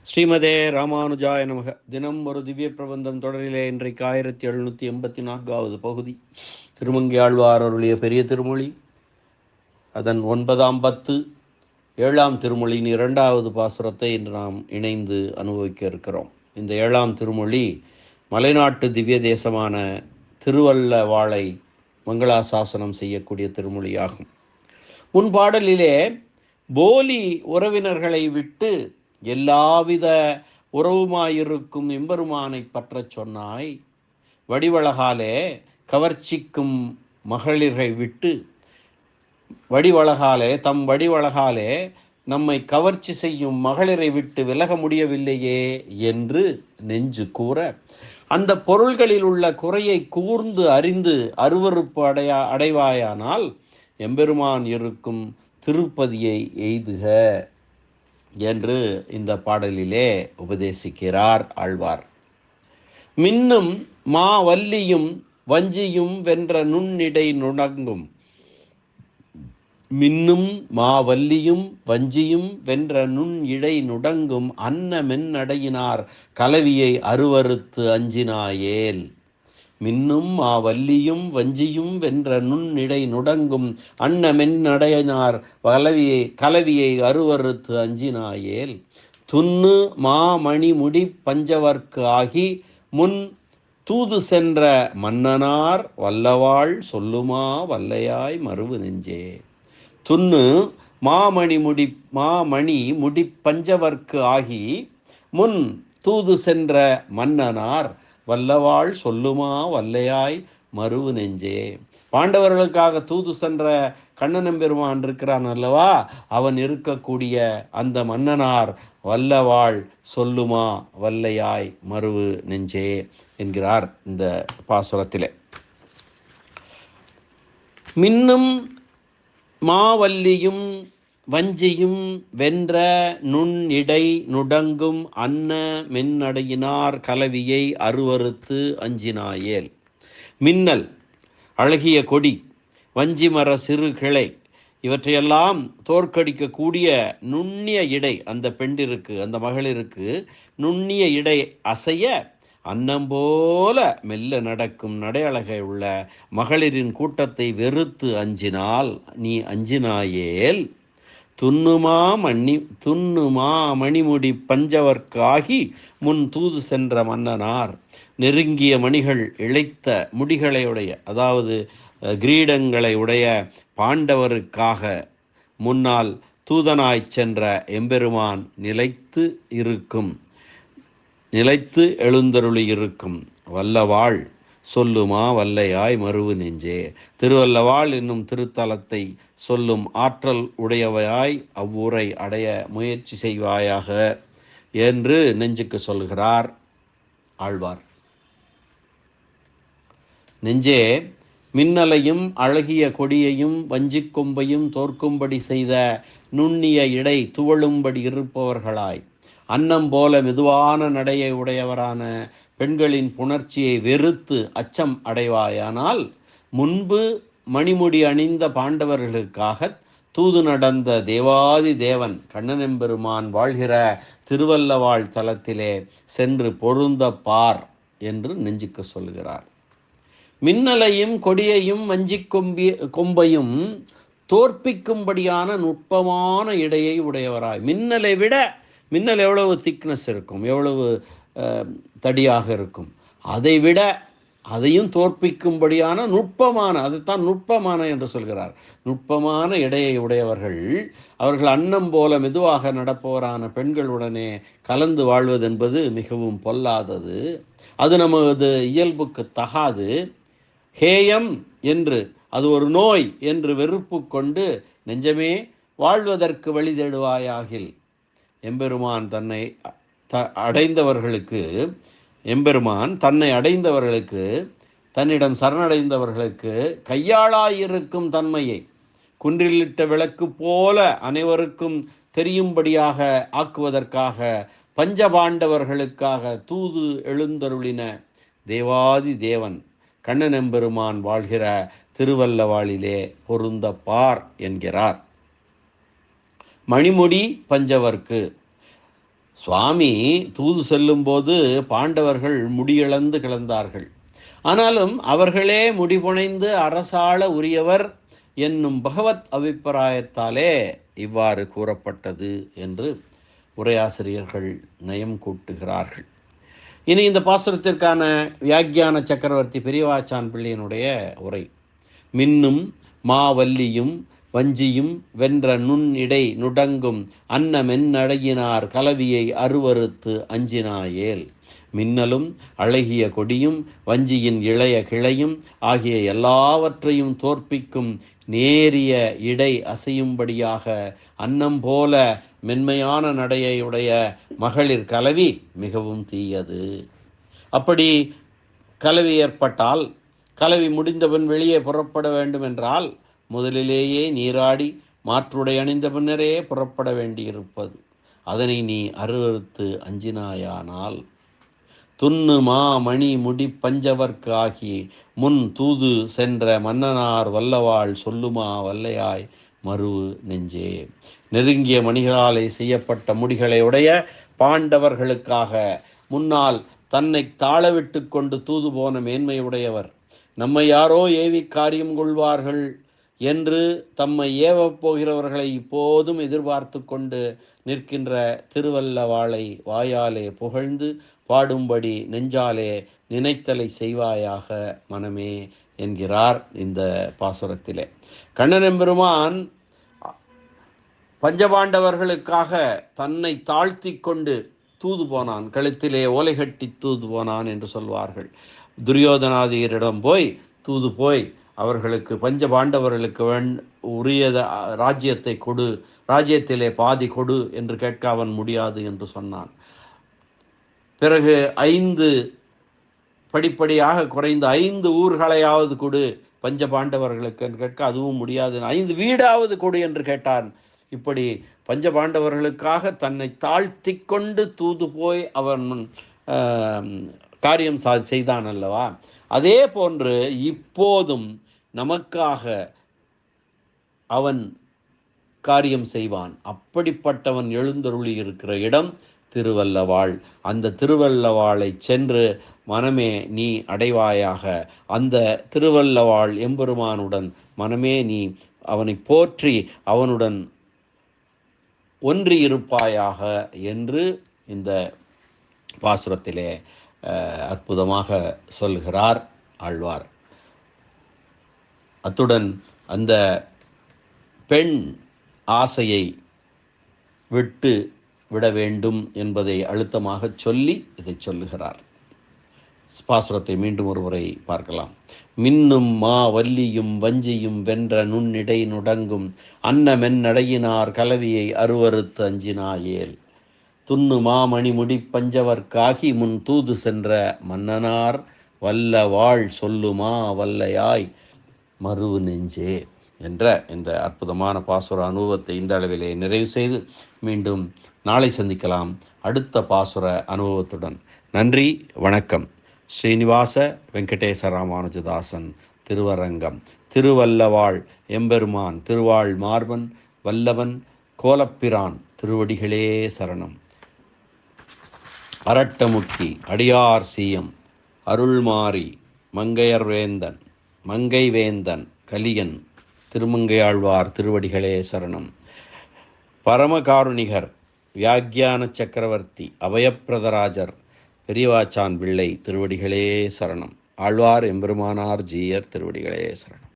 ஸ்ரீமதே ராமானுஜாய நமக. தினம் ஒரு திவ்ய பிரபந்தம் தொடரிலே இன்றைக்கு 1784வது பகுதி. திருமங்கை ஆழ்வார் அருளிய பெரிய திருமொழி, அதன் 9ஆம் பத்து, 7ஆம் திருமொழியின் 2வது பாசுரத்தை இன்று நாம் இணைந்து அனுபவிக்க இருக்கிறோம். இந்த 7ஆம் திருமொழி மலைநாட்டு திவ்ய தேசமான திருவல்லவாளை மங்களாசாசனம் செய்யக்கூடிய திருமொழியாகும். முன் பாடலிலே போலி உறவினர்களை விட்டு எல்லாவித உறவுமாயிருக்கும் எம்பெருமானை பற்றச் சொன்னாய். வடிவழகாலே கவர்ச்சிக்கும் மகளிரை விட்டு தம் வடிவழகாலே நம்மை கவர்ச்சி செய்யும் மகளிரை விட்டு விலக முடியவில்லையே என்று நெஞ்சு கூற, அந்த பொருள்களில் உள்ள குறையை கூர்ந்து அறிந்து அருவருப்பு அடைவாயானால் எம்பெருமான் இருக்கும் திருப்பதியை எய்துக என்று இந்த பாடலிலே உபதேசிக்கிறார் ஆழ்வார். மின்னும் மா வல்லியும் வஞ்சியும் வென்ற நுண்ணிடை நுடங்கும். மின்னும் மா வல்லியும் வஞ்சியும் வென்ற நுண் இடை நுடங்கும் அன்ன மென்னடையினார் கலவியை அருவறுத்து அஞ்சினாயேல். மின்னும் மா வல்லியும் வஞ்சியும் வென்ற நுண்ணிடை நுடங்கும் அன்ன மென்னடையினார் கலவியை அருவறுத்து அஞ்சினாயேல். துன்னு மா மணி முடி பஞ்சவர்க்கு ஆகி முன் தூது சென்ற மன்னனார் வல்லவாள் சொல்லுமா வல்லையாய் மருவு நெஞ்சே. துன்னு மாமணி முடி பஞ்சவர்க்கு ஆகி முன் தூது சென்ற மன்னனார் வல்லவாள் சொல்லுமா வல்லையாய் மருவு நெஞ்சே. பாண்டவர்களுக்காக தூது சென்ற கண்ணனம்பெருமான் இருக்கிறான் அல்லவா, அவன் இருக்கக்கூடிய அந்த மன்னனார் வல்லவாள் சொல்லுமா வல்லையாய் மருவு நெஞ்சே என்கிறார் இந்த பாசுரத்திலே. மின்னும் மாவல்லியும் வஞ்சியும் வென்ற நுண் இடை நுடங்கும் அன்ன மென்னடையினார் கலவியை அருவறுத்து அஞ்சினாயேல். மின்னல், அழகிய கொடி, வஞ்சி மர சிறு கிளை, இவற்றையெல்லாம் தோற்கடிக்கக்கூடிய நுண்ணிய இடை அந்த பெண்டிற்கு, அந்த மகளிருக்கு நுண்ணிய இடை அசைய அன்னம்போல மெல்ல நடக்கும் நடையழகை உள்ள மகளிரின் கூட்டத்தை வெறுத்து அஞ்சினால் நீ அஞ்சினாயேல். துன்னுமா மணிமுடி பஞ்சவர்க்காகி முன் தூது சென்ற மன்னனார், நெருங்கிய மணிகள் இழைத்த முடிகளையுடைய, அதாவது கிரீடங்களை உடைய பாண்டவருக்காக முன்னால் தூதனாய் சென்ற எம்பெருமான் நிலைத்து எழுந்தருளி இருக்கும் வல்லவாள் சொல்லுமா வல்லையாய் மருவு நெஞ்சே. திருவல்லவாள் என்னும் திருத்தலத்தை சொல்லும் ஆற்றல் உடையவையாய் அவ்வூரை அடைய முயற்சி செய்வாயாக என்று நெஞ்சுக்கு சொல்கிறார் ஆழ்வார். நெஞ்சே, மின்னலையும் அழகிய கொடியையும் வஞ்சிக் கொம்பையும் தோற்கும்படி செய்த நுண்ணிய இடை துவழும்படி இருப்பவர்களாய் அன்னம் போல மெதுவான நடையை உடையவரான பெண்களின் புணர்ச்சியை வெறுத்து அச்சம் அடைவாயானால் முன்பு மணிமுடி அணிந்த பாண்டவர்களுக்காக தூது நடந்த தேவாதி தேவன் கண்ணனெம்பெருமான் வாழ்கிற திருவல்லவாழ் தலத்திலே சென்று பொருந்த பார் என்று நெஞ்சுக்கு சொல்கிறார். மின்னலையும் கொடியையும் வஞ்சிக் கொம்பையும் தோற்பிக்கும்படியான நுட்பமான இடையை உடையவராய். மின்னல் எவ்வளவு திக்னஸ் இருக்கும், எவ்வளவு தடியாக இருக்கும், அதையும் தோற்பிக்கும்படியான நுட்பமான, அதைத்தான் நுட்பமான என்று சொல்கிறார். நுட்பமான இடையை உடையவர்கள், அவர்கள் அன்னம் போல மெதுவாக நடப்பவரான பெண்களுடனே கலந்து வாழ்வது என்பது மிகவும் பொல்லாதது. அது நமது இயல்புக்கு தகாது. ஹேயம் என்று, அது ஒரு நோய் என்று வெறுப்பு கொண்டு நெஞ்சமே வாழ்வதற்கு வழி தேடுவாயாகில். எம்பெருமான் தன்னை அடைந்தவர்களுக்கு தன்னிடம் சரணடைந்தவர்களுக்கு கையாளாயிருக்கும் தன்மையை குன்றிலிட்ட விளக்கு போல அனைவருக்கும் தெரியும்படியாக ஆக்குவதற்காக பஞ்சபாண்டவர்களுக்காக தூது எழுந்தருளின தேவாதி தேவன் கண்ணனெம்பெருமான் வாழ்கிற திருவல்லவாளிலே பொருந்த பார் என்கிறார். மணிமுடி பஞ்சவர்க்கு, சுவாமி தூது செல்லும்போது பாண்டவர்கள் முடியிழந்து கிடந்தார்கள். ஆனாலும் அவர்களே முடிபுனைந்து அரசாள உரியவர் என்னும் பகவத் அபிப்பிராயத்தாலே இவ்வாறு கூறப்பட்டது என்று உரையாசிரியர்கள் நயம் கூட்டுகிறார்கள். இனி இந்த பாசுரத்திற்கான வியாக்கியான சக்கரவர்த்தி பெரியவாச்சான் பிள்ளையினுடைய உரை. மின்னும் மாவல்லியும் வஞ்சியும் வென்ற நுண் இடை நுடங்கும் அன்ன மென்னழகினார் கலவியை அருவறுத்து அஞ்சினாயேல். மின்னலும் அழகிய கொடியும் வஞ்சியின் இளைய கிளையும் ஆகிய எல்லாவற்றையும் தோற்பிக்கும் நேரிய இடை அசையும்படியாக அன்னம் போல மென்மையான நடையுடைய மகளிர் கலவி மிகவும் தீயது. அப்படி கலவி ஏற்பட்டால், கலவி முடிந்தபின் வெளியே புறப்பட வேண்டும் என்றால் முதலிலேயே நீராடி மாற்றுடை அணிந்த பின்னரே புறப்பட வேண்டியிருப்பது. அதனை நீ அருவறுத்து அஞ்சினாயானால் துண்ணு மா மணி முடி பஞ்சவர்க்கு ஆகி முன் தூது சென்ற மன்னனார் வல்லவாள் சொல்லுமா வல்லையாய் மருவு நெஞ்சே. நெருங்கிய மணிகளாலே செய்யப்பட்ட முடிகளை உடைய பாண்டவர்களுக்காக முன்னால் தன்னை தாழவிட்டு கொண்டு தூது போன மேன்மையுடையவர் நம்மை யாரோ ஏவி காரியம் கொள்வார்கள் என்று தம்மை ஏவப் போகிறவர்களை இப்போதும் எதிர்பார்த்து கொண்டு நிற்கின்ற திருவல்லவாளை வாயாலே புகழ்ந்து பாடும்படி நெஞ்சாலே நினைத்தலை செய்வாயாக மனமே என்கிறார் இந்த பாசுரத்திலே. கண்ணனெம்பெருமான் பஞ்சபாண்டவர்களுக்காக தன்னை தாழ்த்தி கொண்டு தூது போனான், கழுத்திலே ஓலை கட்டி தூது போனான் என்று சொல்வார்கள். துரியோதனாதியரிடம் போய் தூது போய் அவர்களுக்கு பஞ்ச பாண்டவர்களுக்கு உரிய ராஜ்யத்தை கொடு, ராஜ்யத்திலே பாதி கொடு என்று கேட்க அவன் முடியாது என்று சொன்னான். பிறகு 5 படிப்படியாக குறைந்த 5 ஊர்களையாவது கொடு பஞ்ச பாண்டவர்களுக்கு என்று கேட்க அதுவும் முடியாது. 5 வீடாவது கொடு என்று கேட்டான். இப்படி பஞ்ச பாண்டவர்களுக்காக தன்னை தாழ்த்தி கொண்டு தூது போய் அவன் காரியம் செய்தான் அல்லவா? அதே போன்று இப்போதும் நமக்காக அவன் காரியம் செய்வான். அப்படிப்பட்டவன் எழுந்தருளி இருக்கிற இடம் திருவல்லவாள். அந்த திருவல்லவாளை சென்று மனமே நீ அடைவாயாக. அந்த திருவல்லவாள் எம்பெருமானுடன் மனமே நீ அவனை போற்றி அவனுடன் ஒன்றியிருப்பாயாக என்று இந்த பாசுரத்திலே அற்புதமாக சொல்கிறார் ஆழ்வார். அத்துடன் அந்த பெண் ஆசையை விட்டு விட வேண்டும் என்பதை அழுத்தமாக சொல்லி இதை சொல்லுகிறார். பாசுரத்தை மீண்டும் ஒருமுறை பார்க்கலாம். மின்னும் மா வல்லியும் வஞ்சியும் வென்ற நுண்ணிடை நுடங்கும் அன்னமென் நடையினார் கலவியை அருவறுத்து அஞ்சினாயேல். துண்ணு மாமணி முடி பஞ்சவர்க்காகி முன் தூது சென்ற மன்னனார் வல்ல வாழ் சொல்லுமா வல்லையாய் மருவு நெஞ்சே என்ற இந்த அற்புதமான பாசுர அனுபவத்தை இந்த அளவிலே நிறைவு செய்து மீண்டும் நாளை சந்திக்கலாம் அடுத்த பாசுர அனுபவத்துடன். நன்றி, வணக்கம். ஸ்ரீனிவாச வெங்கடேச ராமானுஜதாசன் திருவரங்கம். திருவல்லவாள் எம்பெருமான் திருவாள் மார்பன் வல்லவன் கோலப்பிரான் திருவடிகளே சரணம். அரட்டமுக்கி அடியார் சீயம் அருள்மாரி மங்கையர்வேந்தன் மங்கைவேந்தன் கலியன் திருமங்கையாழ்வார் திருவடிகளே சரணம். பரமகாருணிகர் வியாக்கியான சக்கரவர்த்தி அபயப்பிரதராஜர் பெரியவாச்சான் பிள்ளை திருவடிகளே சரணம். ஆழ்வார் எம்பெருமானார் ஜீயர் திருவடிகளே சரணம்.